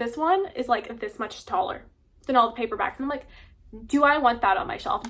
This one is like this much taller than all the paperbacks. And I'm like, do I want that on my shelf?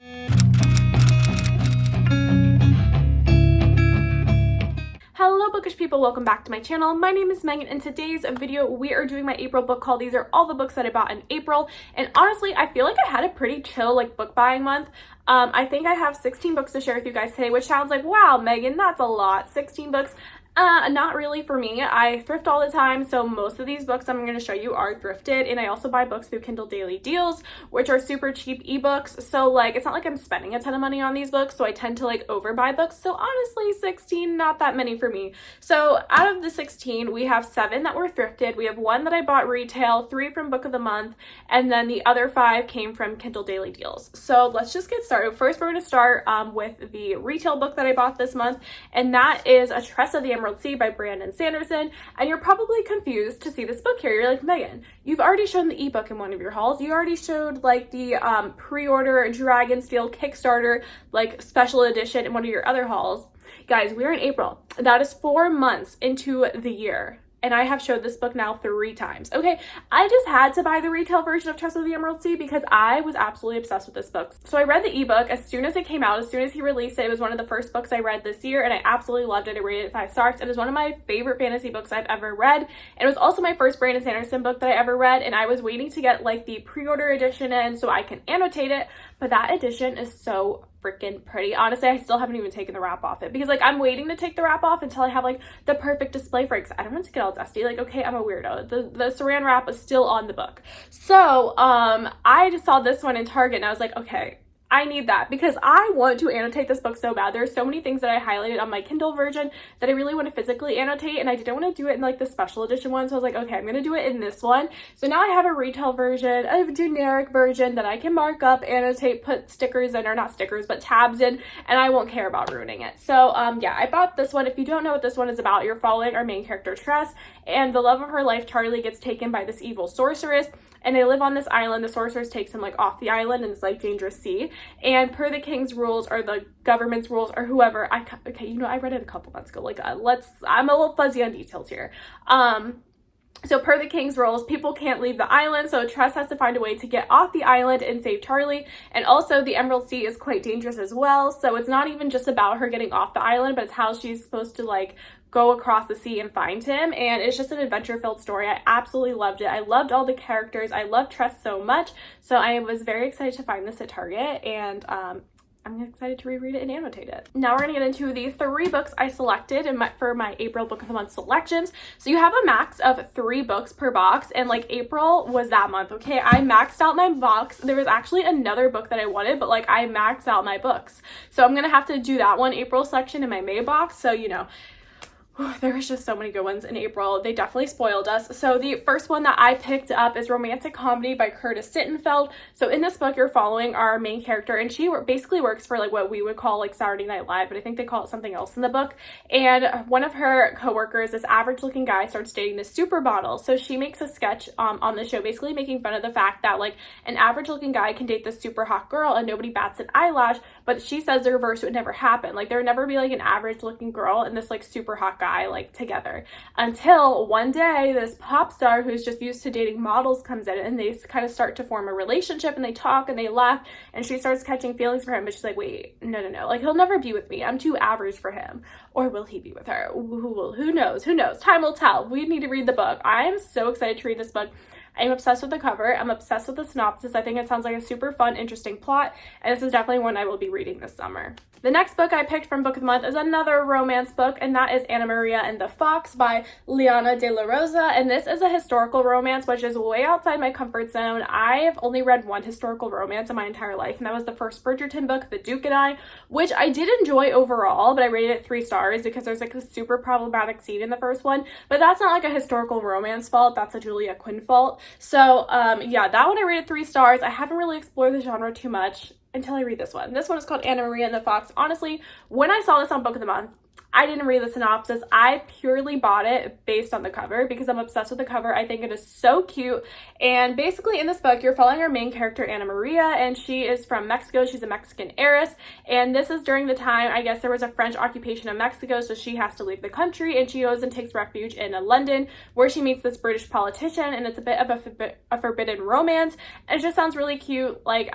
Hello bookish people, welcome back to my channel. My name is Megan. In today's video we are doing my April book haul. These are all the books that I bought in April, and honestly I feel like I had a pretty chill like book buying month. I think I have 16 books to share with you guys today, which sounds like, wow Megan, that's a lot. 16 books. Not really for me. I thrift all the time, so most of these books I'm going to show you are thrifted, and I also buy books through Kindle daily deals, which are super cheap ebooks. So like it's not like I'm spending a ton of money on these books, so I tend to like overbuy books. So honestly 16, not that many for me. So out of the 16 we have 7 that were thrifted, we have 1 that I bought retail, 3 from book of the month, and then the other 5 came from Kindle daily deals. So let's just get started. First we're going to start with the retail book that I bought this month, and that is A Tress of the Emerald Sea by Brandon Sanderson. And you're probably confused to see this book here. You're like, Megan, you've already shown the ebook in one of your hauls. You already showed like the pre-order Dragonsteel Kickstarter like special edition in one of your other hauls. Guys, we're in April. That is 4 months into the year, and I have showed this book now 3 times. Okay, I just had to buy the retail version of Tress of the Emerald Sea because I was absolutely obsessed with this book. So I read the ebook as soon as it came out, as soon as he released it. It was one of the first books I read this year, and I absolutely loved it. I rated it 5 stars. It is one of my favorite fantasy books I've ever read. It was also my first Brandon Sanderson book that I ever read, and I was waiting to get like the pre-order edition in so I can annotate it, but that edition is so freaking pretty. Honestly, I still haven't even taken the wrap off it because like I'm waiting to take the wrap off until I have like the perfect display for it, because I don't want to get all dusty. Like, okay, I'm a weirdo. The saran wrap is still on the book. So I just saw this one in Target and I was like, okay, I need that because I want to annotate this book so bad. There's so many things that I highlighted on my Kindle version that I really want to physically annotate, and I didn't want to do it in like the special edition one. So I was like, okay, I'm going to do it in this one. So now I have a retail version, a generic version that I can mark up, annotate, put stickers in, or not stickers, but tabs in, and I won't care about ruining it. So yeah, I bought this one. If you don't know what this one is about, you're following our main character Tress, and the love of her life, Charlie, gets taken by this evil sorceress, and they live on this island. The sorceress takes him like off the island in this like dangerous sea, and per the king's rules or the government's rules or whoever, okay, you know, I read it a couple months ago, like I'm a little fuzzy on details here. So per the king's rules, people can't leave the island, so Tress has to find a way to get off the island and save Charlie. And also the Emerald Sea is quite dangerous as well, so it's not even just about her getting off the island, but it's how she's supposed to like go across the sea and find him. And it's just an adventure-filled story. I absolutely loved it. I loved all the characters. I love Tress so much, so I was very excited to find this at Target, and I'm excited to reread it and annotate it. Now we're gonna get into the 3 books I selected for my April Book of the Month selections. So you have a max of 3 books per box, and like April was that month, okay? I maxed out my box. There was actually another book that I wanted, but like I maxed out my books. So I'm gonna have to do that one April section in my May box, so you know. There was just so many good ones in April. They definitely spoiled us. So the first one that I picked up is Romantic Comedy by Curtis Sittenfeld. So in this book, you're following our main character, and she basically works for like what we would call like Saturday Night Live, but I think they call it something else in the book. And one of her coworkers, this average looking guy, starts dating this supermodel. So she makes a sketch on the show, basically making fun of the fact that like an average looking guy can date this super hot girl and nobody bats an eyelash, but she says the reverse would never happen. Like there would never be like an average looking girl and this like super hot guy like together, until one day this pop star who's just used to dating models comes in, and they kind of start to form a relationship, and they talk and they laugh, and she starts catching feelings for him, but she's like, wait, no, like he'll never be with me. I'm too average for him. Or will he be with her? Who knows? Time will tell. We need to read the book. I am so excited to read this book. I'm obsessed with the cover. I'm obsessed with the synopsis. I think it sounds like a super fun, interesting plot, and this is definitely one I will be reading this summer. The next book I picked from Book of the Month is another romance book, and that is Anna Maria and the Fox by Liana de la Rosa, and this is a historical romance, which is way outside my comfort zone. I have only read one historical romance in my entire life, and that was the first Bridgerton book, The Duke and I, which I did enjoy overall, but I rated it 3 stars because there's like a super problematic scene in the first one, but that's not like a historical romance fault, that's a Julia Quinn fault. So yeah, that one I rated 3 stars. I haven't really explored the genre too much until I read this one. This one is called Anna Maria and the Fox. Honestly, when I saw this on Book of the Month, I didn't read the synopsis. I purely bought it based on the cover because I'm obsessed with the cover. I think it is so cute. And basically in this book, you're following our main character, Anna Maria, and she is from Mexico. She's a Mexican heiress. And this is during the time, I guess there was a French occupation of Mexico, so she has to leave the country, and she goes and takes refuge in London, where she meets this British politician, and it's a bit of a forbidden romance. And it just sounds really cute. Like,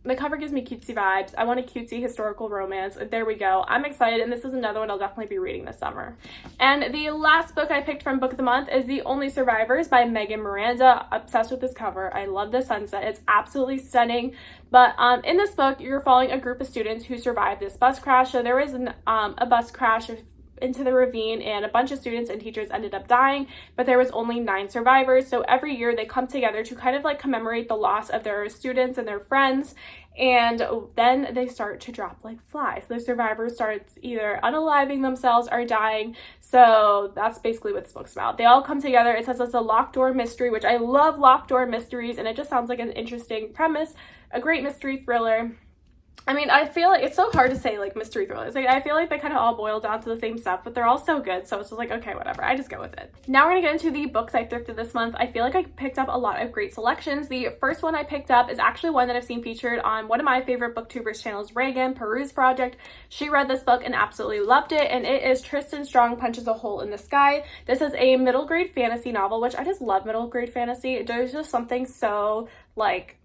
the cover gives me cutesy vibes. I want a cutesy historical romance. There we go. I'm excited, and this is another one I'll definitely be reading this summer. And the last book I picked from Book of the Month is The Only Survivors by Megan Miranda. Obsessed with this cover. I love the sunset. It's absolutely stunning. But in this book, you're following a group of students who survived this bus crash. So there was a bus crash into the ravine, and a bunch of students and teachers ended up dying, but there was only 9 survivors. So every year they come together to kind of like commemorate the loss of their students and their friends, and then they start to drop like flies. The survivors start either unaliving themselves or dying. So that's basically what this book's about. They all come together. It says it's a locked door mystery, which I love locked door mysteries, and it just sounds like an interesting premise, a great mystery thriller. I mean, I feel like it's so hard to say like mystery thrillers. Like, I feel like they kind of all boil down to the same stuff, but they're all so good. So it's just like, okay, whatever. I just go with it. Now we're gonna get into the books I thrifted this month. I feel like I picked up a lot of great selections. The first one I picked up is actually one that I've seen featured on one of my favorite booktubers channels, Reagan, Peruse Project. She read this book and absolutely loved it, and it is Tristan Strong Punches a Hole in the Sky. This is a middle grade fantasy novel, which I just love middle grade fantasy. There's just something so like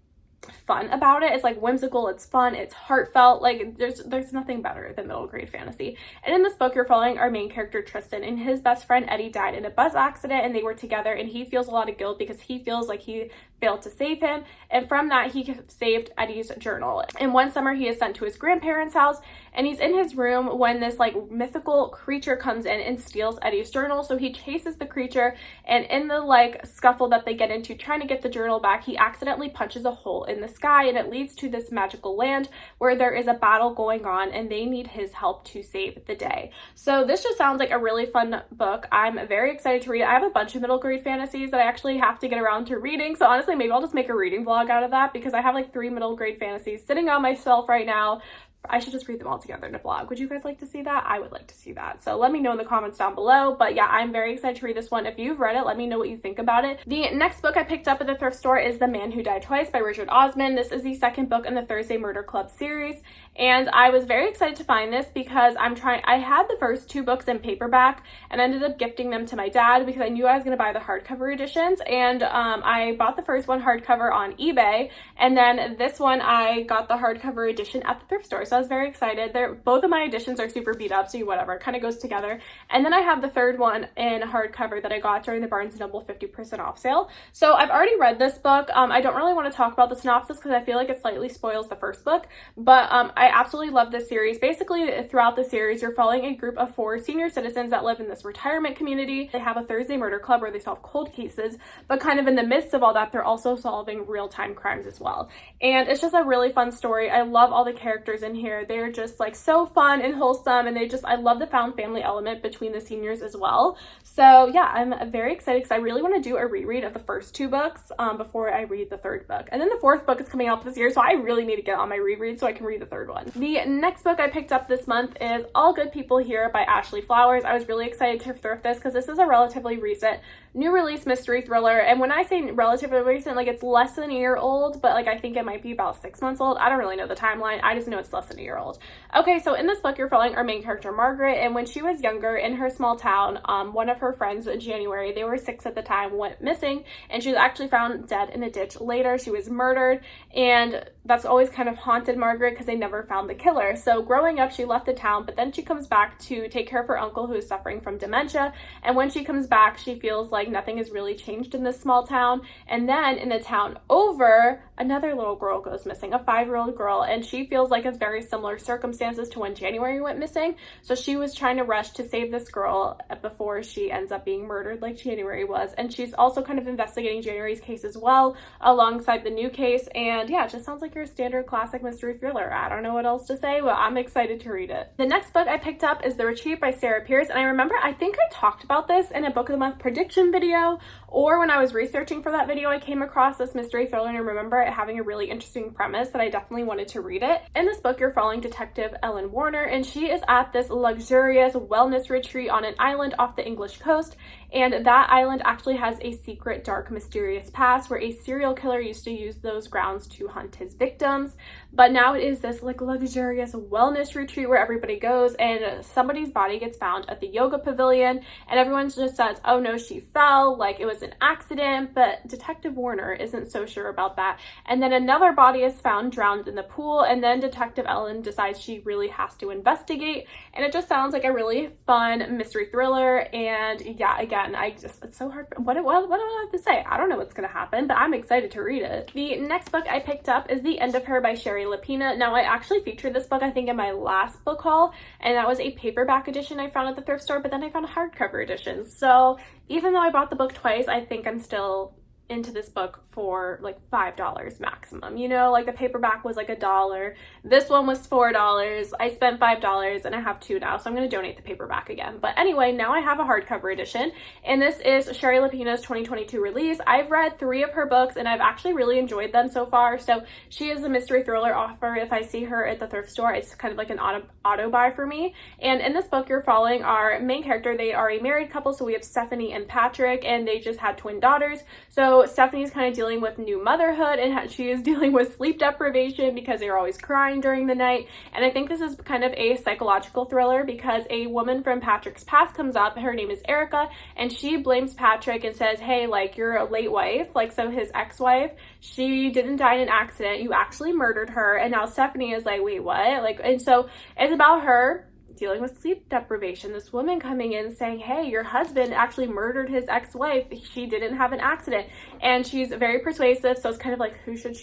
fun about it. It's like whimsical, it's fun, it's heartfelt. Like there's nothing better than middle grade fantasy. And in this book, you're following our main character Tristan, and his best friend Eddie died in a bus accident, and they were together, and he feels a lot of guilt because he feels like he failed to save him, and from that he saved Eddie's journal. And one summer he is sent to his grandparents' house, and he's in his room when this like mythical creature comes in and steals Eddie's journal. So he chases the creature, and in the like scuffle that they get into trying to get the journal back, he accidentally punches a hole in the sky, and it leads to this magical land where there is a battle going on, and they need his help to save the day. So this just sounds like a really fun book. I'm very excited to read it. I have a bunch of middle grade fantasies that I actually have to get around to reading, so honestly maybe I'll just make a reading vlog out of that, because I have like 3 middle grade fantasies sitting on my shelf right now. I should just read them all together in a vlog. Would you guys like to see that? I would like to see that. So let me know in the comments down below. But yeah, I'm very excited to read this one. If you've read it, let me know what you think about it. The next book I picked up at the thrift store is The Man Who Died Twice by Richard Osman. This is the second book in the Thursday Murder Club series. And I was very excited to find this because I had the first 2 books in paperback and ended up gifting them to my dad because I knew I was going to buy the hardcover editions. And I bought the first one hardcover on eBay. And then this one, I got the hardcover edition at the thrift store. So I was very excited. Both of my editions are super beat up, so whatever, it kind of goes together. And then I have the third one in hardcover that I got during the Barnes & Noble 50% off sale. So I've already read this book. I don't really want to talk about the synopsis because I feel like it slightly spoils the first book, but I absolutely love this series. Basically, throughout the series, you're following a group of 4 senior citizens that live in this retirement community. They have a Thursday murder club where they solve cold cases, but kind of in the midst of all that, they're also solving real-time crimes as well. And it's just a really fun story. I love all the characters in here. They're just like so fun and wholesome, and I love the found family element between the seniors as well. So yeah, I'm very excited because I really want to do a reread of the first 2 books before I read the third book. And then the 4th book is coming out this year, so I really need to get on my reread so I can read the 3rd one. The next book I picked up this month is All Good People Here by Ashley Flowers. I was really excited to thrift this because this is a relatively recent new release mystery thriller. And when I say relatively recent, like it's less than a year old, but like I think it might be about 6 months old. I don't really know the timeline. I just know it's less than a year old. Okay, so in this book, you're following our main character, Margaret, and when she was younger in her small town, one of her friends in January, they were 6 at the time, went missing, and she was actually found dead in a ditch later. She was murdered, and that's always kind of haunted Margaret because they never found the killer. So growing up, she left the town, but then she comes back to take care of her uncle who is suffering from dementia, and when she comes back, she feels like nothing has really changed in this small town. And then in the town over, another little girl goes missing, a 5-year-old girl, and she feels like it's very similar circumstances to when January went missing. So she was trying to rush to save this girl before she ends up being murdered like January was. And she's also kind of investigating January's case as well alongside the new case. And yeah, it just sounds like your standard classic mystery thriller. I don't know what else to say, but I'm excited to read it. The next book I picked up is The Retreat by Sarah Pierce. And I remember, I think I talked about this in a Book of the Month prediction reaction video, or when I was researching for that video, I came across this mystery thriller and I remember it having a really interesting premise that I definitely wanted to read it. In this book, you're following Detective Ellen Warner, and she is at this luxurious wellness retreat on an island off the English coast, and that island actually has a secret, dark, mysterious past where a serial killer used to use those grounds to hunt his victims. But now it is this like luxurious wellness retreat where everybody goes, and somebody's body gets found at the yoga pavilion, and everyone just says, oh no, she fell, like it was an accident. But Detective Warner isn't so sure about that. And then another body is found drowned in the pool, and then Detective Ellen decides she really has to investigate. And it just sounds like a really fun mystery thriller. And yeah, again, it's so hard. What do I have to say? I don't know what's gonna happen, but I'm excited to read it. The next book I picked up is The End of Her by Sherry Lapina. Now, I actually featured this book, I think, in my last book haul, and that was a paperback edition I found at the thrift store, but then I found a hardcover edition. So even though I bought the book twice, I think I'm still into this book for like $5 maximum. You know, like the paperback was like $1. This one was $4. I spent $5 and I have two now, so I'm going to donate the paperback again. But anyway, now I have a hardcover edition, and this is Sherry Lapina's 2022 release. I've read 3 of her books and I've actually really enjoyed them so far. So she is a mystery thriller author. If I see her at the thrift store, it's kind of like an auto buy for me. And in this book, you're following our main character. They are a married couple, so we have Stephanie and Patrick, and they just had twin daughters. So Stephanie's kind of dealing with new motherhood, and she is dealing with sleep deprivation because they're always crying during the night. And I think this is kind of a psychological thriller because a woman from Patrick's past comes up. Her name is Erica, and she blames Patrick and says, hey, like, you're a late wife. Like, so his ex-wife, she didn't die in an accident. You actually murdered her. And now Stephanie is like, wait, what? Like, and so it's about her dealing with sleep deprivation. This woman coming in saying, hey, your husband actually murdered his ex-wife. She didn't have an accident. And she's very persuasive. So it's kind of like, who should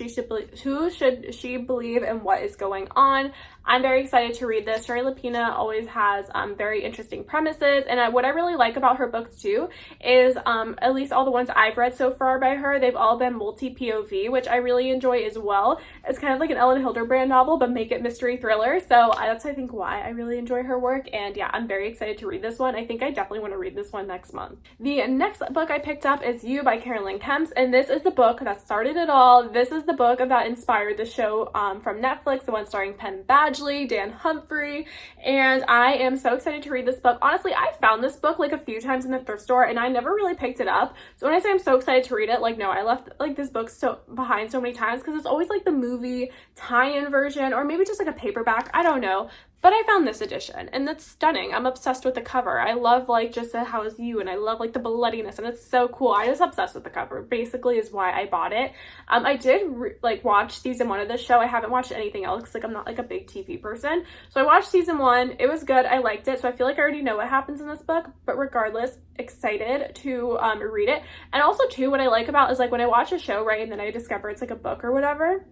she believe and what is going on? I'm very excited to read this. Sherry Lapina always has very interesting premises. And what I really like about her books too is at least all the ones I've read so far by her, they've all been multi-POV, which I really enjoy as well. It's kind of like an Ellen Hilderbrand novel, but make it mystery thriller. So that's, I think, why I really enjoy her work. And yeah, I'm very excited to read this one. I think I definitely want to read this one next month. The next book I picked up is You by Carolyn Kemps, and this is the book that started it all. This is the book that inspired the show from Netflix, the one starring Penn Badgley, Dan Humphrey, and I am so excited to read this book. Honestly, I found this book like a few times in the thrift store and I never really picked it up. So when I say I'm so excited to read it, like, no, I left like this book behind so many times because it's always like the movie tie-in version or maybe just like a paperback. I don't know. But I found this edition and it's stunning. I'm obsessed with the cover. I love like just how is you, and I love like the bloodiness, and it's so cool. I was obsessed with the cover, basically, is why I bought it. I did like watch season 1 of this show. I haven't watched anything else. Like, I'm not like a big TV person. So I watched season 1. It was good. I liked it. So I feel like I already know what happens in this book, but regardless, excited to read it. And also too, what I like about is like when I watch a show, right, and then I discover it's like a book or whatever,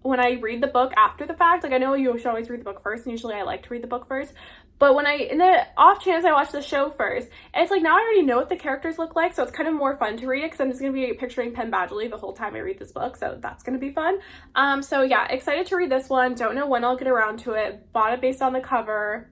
when I read the book after the fact, like, I know you should always read the book first, and usually I like to read the book first, but when in the off chance I watch the show first, it's like now I already know what the characters look like, so it's kind of more fun to read it because I'm just going to be picturing Penn Badgley the whole time I read this book, so that's going to be fun. So yeah, excited to read this one. Don't know when I'll get around to it. Bought it based on the cover.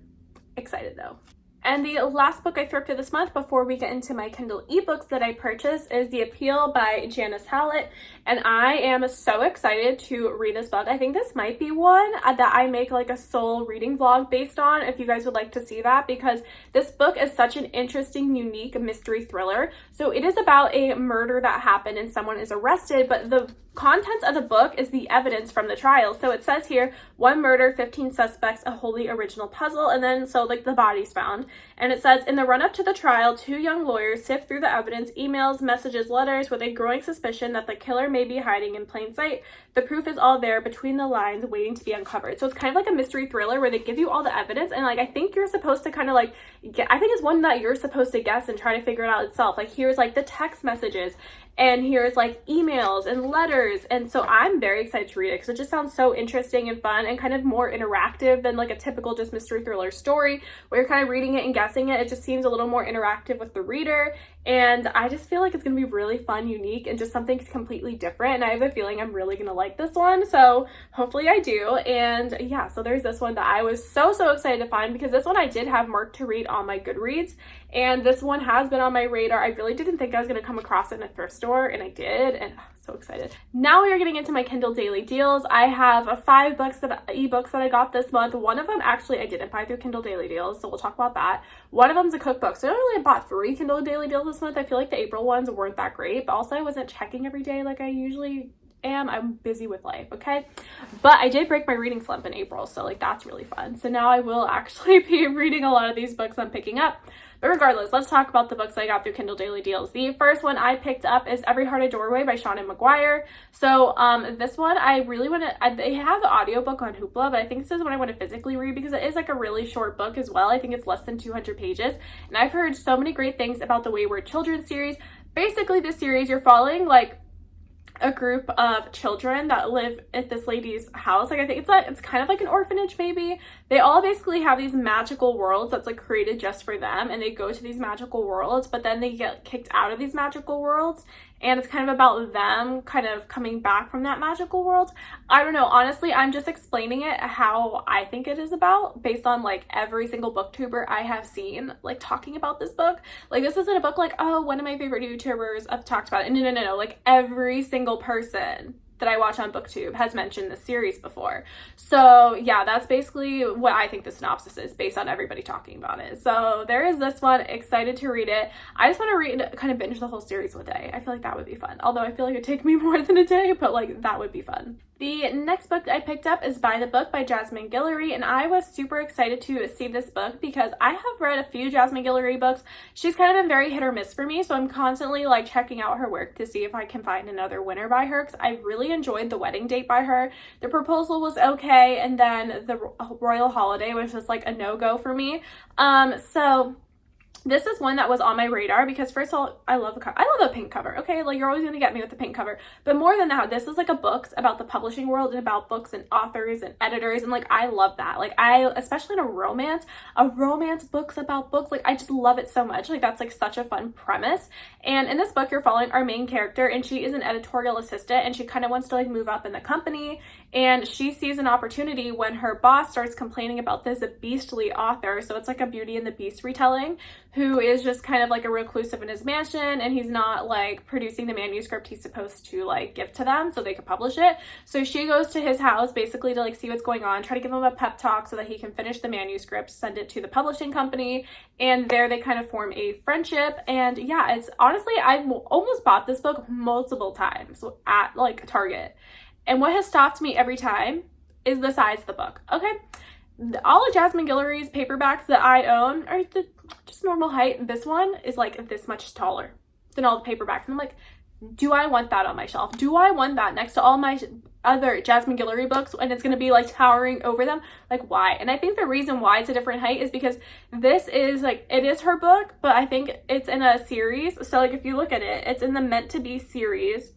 Excited though. And the last book I thrifted this month before we get into my Kindle ebooks that I purchased is The Appeal by Janice Hallett. And I am so excited to read this book. I think this might be one that I make like a sole reading vlog based on, if you guys would like to see that, because this book is such an interesting, unique mystery thriller. So it is about a murder that happened and someone is arrested, but the contents of the book is the evidence from the trial. So it says here, 1 murder, 15 suspects, a wholly original puzzle, and then so like the bodies found. And it says, in the run-up to the trial, 2 young lawyers sift through the evidence, emails, messages, letters, with a growing suspicion that the killer may be hiding in plain sight. The proof is all there between the lines, waiting to be uncovered. So it's kind of like a mystery thriller where they give you all the evidence, and like I think you're supposed to kind of like I think it's one that you're supposed to guess and try to figure it out itself. Like, here's like the text messages, and here's like emails and letters. And so I'm very excited to read it because it just sounds so interesting and fun and kind of more interactive than like a typical just mystery thriller story where you're kind of reading it and guessing it. It just seems a little more interactive with the reader. And I just feel like it's going to be really fun, unique, and just something completely different. And I have a feeling I'm really going to like this one. So hopefully I do. And yeah, so there's this one that I was so excited to find because this one I did have marked to read on my Goodreads. And this one has been on my radar. I really didn't think I was going to come across it in a thrift store, and I did. And so excited. Now we are getting into my Kindle daily deals. I have 5 ebooks that I got this month. One of them actually I didn't buy through Kindle daily deals, so we'll talk about that. One of them's a cookbook. So I really bought 3 Kindle daily deals this month. I feel like the April ones weren't that great, but also I wasn't checking every day like I usually am. I'm busy with life, okay? But I did break my reading slump in April, so like that's really fun. So now I will actually be reading a lot of these books I'm picking up. But regardless, let's talk about the books I got through Kindle Daily Deals. The first one I picked up is Every Heart a Doorway by Shauna McGuire. So this one I really want to, they have the audiobook on Hoopla, but I think this is one I want to physically read because it is like a really short book as well. I think it's less than 200 pages. And I've heard so many great things about the Wayward Children series. Basically, this series, you're following like a group of children that live at this lady's house. Like I think it's kind of like an orphanage maybe. They all basically have these magical worlds that's like created just for them, and they go to these magical worlds, but then they get kicked out of these magical worlds, and it's kind of about them kind of coming back from that magical world. I don't know, honestly, I'm just explaining it how I think it is about based on like every single booktuber I have seen like talking about this book. Like this isn't a book like, oh, one of my favorite YouTubers have talked about it. No. Like every single person that I watch on BookTube has mentioned this series before. So yeah, that's basically what I think the synopsis is based on everybody talking about it. So there is this one, excited to read it. I just want to read, kind of binge the whole series with a day. I feel like that would be fun. Although I feel like it'd take me more than a day, but like that would be fun. The next book I picked up is By the Book by Jasmine Guillory, and I was super excited to see this book because I have read a few Jasmine Guillory books. She's kind of been very hit or miss for me, so I'm constantly like checking out her work to see if I can find another winner by her because I really enjoyed The Wedding Date by her. The Proposal was okay, and then The Royal Holiday was just like a no-go for me. So this is one that was on my radar because first of all, I love a pink cover. Okay, like you're always gonna get me with the pink cover, but more than that, this is like a books about the publishing world and about books and authors and editors, and like I love that. Like especially in a romance books about books, like I just love it so much. Like that's like such a fun premise. And in this book, you're following our main character, and she is an editorial assistant, and she kind of wants to like move up in the company, and she sees an opportunity when her boss starts complaining about this beastly author. So it's like a Beauty and the Beast retelling, who is just kind of like a reclusive in his mansion, and he's not like producing the manuscript he's supposed to like give to them so they could publish it. So she goes to his house basically to like see what's going on, try to give him a pep talk so that he can finish the manuscript, send it to the publishing company, and there they kind of form a friendship. And yeah, it's honestly, I've almost bought this book multiple times at like Target, and what has stopped me every time is the size of the book. Okay, all of Jasmine Guillory's paperbacks that I own are just normal height. This one is like this much taller than all the paperbacks, and I'm like, do I want that on my shelf? Do I want that next to all my other Jasmine Guillory books, and it's going to be like towering over them? Like, why? And I think the reason why it's a different height is because this is like, it is her book, but I think it's in a series. So like if you look at it, it's in the Meant to Be series,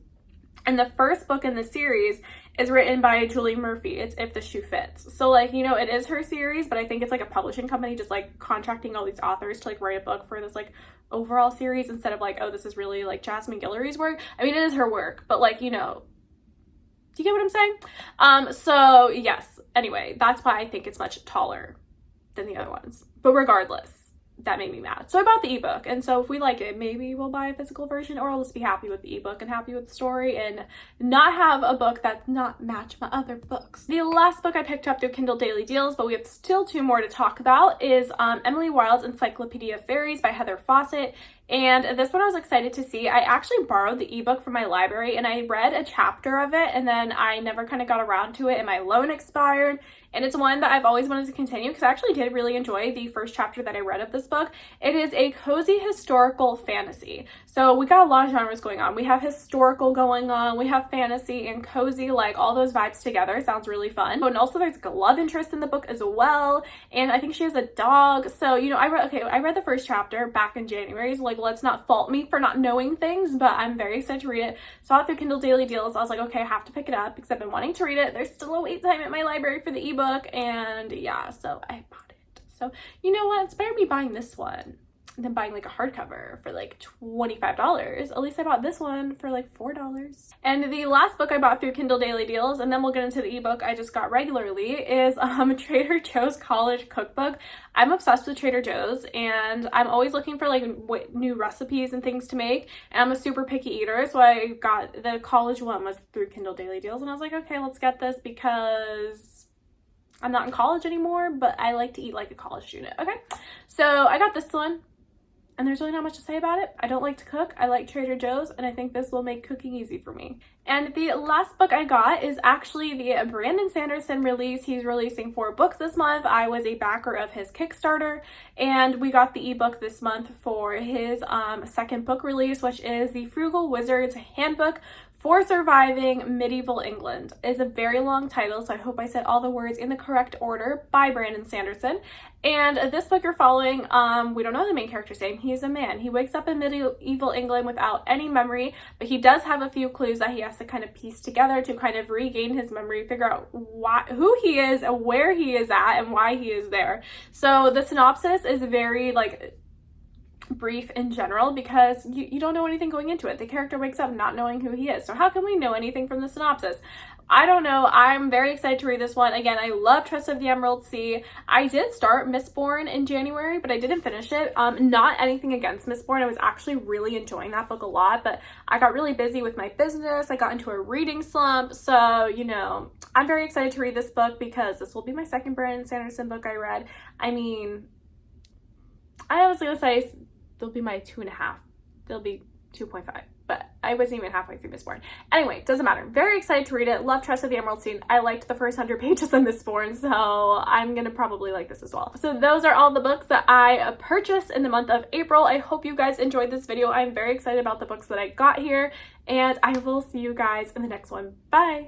and the first book in the series is written by Julie Murphy. It's If the Shoe Fits. So like, you know, it is her series, but I think it's like a publishing company just like contracting all these authors to like write a book for this like overall series instead of like, oh, this is really like Jasmine Guillory's work. I mean, it is her work, but like, you know, do you get what I'm saying? So yes, anyway, that's why I think it's much taller than the other ones. But regardless, that made me mad. So I bought the ebook, and so if we like it, maybe we'll buy a physical version, or I'll just be happy with the ebook and happy with the story and not have a book that not match my other books. The last book I picked up through Kindle Daily Deals, but we have still 2 more to talk about, is Emily Wilde's Encyclopedia of Fairies by Heather Fawcett. And this one I was excited to see. I actually borrowed the ebook from my library, and I read a chapter of it, and then I never kind of got around to it, and my loan expired. And it's one that I've always wanted to continue because I actually did really enjoy the first chapter that I read of this book. It is a cozy historical fantasy. So we got a lot of genres going on. We have historical going on, we have fantasy and cozy, like all those vibes together. Sounds really fun. And also there's a love interest in the book as well. And I think she has a dog. So, you know, I read the first chapter back in January. So like like, let's not fault me for not knowing things, but I'm very excited to read it. Saw it through Kindle Daily Deals. I was like, okay, I have to pick it up because I've been wanting to read it. There's still a wait time at my library for the ebook, and yeah, so I bought it. So you know what? It's better me buying this one than buying like a hardcover for like $25. At least I bought this one for like $4. And the last book I bought through Kindle Daily Deals, and then we'll get into the ebook I just got regularly, is Trader Joe's College Cookbook. I'm obsessed with Trader Joe's, and I'm always looking for like new recipes and things to make, and I'm a super picky eater, so I got the college one was through Kindle Daily Deals, and I was like, okay, let's get this because I'm not in college anymore, but I like to eat like a college student. Okay, so I got this one. And there's really not much to say about it. I don't like to cook. I like Trader Joe's, and I think this will make cooking easy for me. And the last book I got is actually the Brandon Sanderson release. He's releasing 4 books this month. I was a backer of his Kickstarter, and we got the ebook this month for his second book release, which is The Frugal Wizard's Handbook for Surviving Medieval England. It's a very long title, so I hope I said all the words in the correct order, by Brandon Sanderson. And this book you're following, we don't know the main character's name. He is a man. He wakes up in medieval England without any memory, but he does have a few clues that he has to kind of piece together to kind of regain his memory, figure out who he is, where he is at, and why he is there. So the synopsis is very like brief in general because you don't know anything going into it. The character wakes up not knowing who he is. So how can we know anything from the synopsis? I don't know. I'm very excited to read this one. Again, I love Trust of the Emerald Sea. I did start Mistborn in January, but I didn't finish it. Not anything against Mistborn. I was actually really enjoying that book a lot, but I got really busy with my business. I got into a reading slump. So, you know, I'm very excited to read this book because this will be my second Brandon Sanderson book I read. I mean, I was going to say they'll be my 2.5. They'll be 2.5, but I wasn't even halfway through Mistborn. Anyway, doesn't matter. Very excited to read it. Love Trust of the Emerald Sea. I liked the first 100 pages of Mistborn, so I'm gonna probably like this as well. So those are all the books that I purchased in the month of April. I hope you guys enjoyed this video. I'm very excited about the books that I got here, and I will see you guys in the next one. Bye!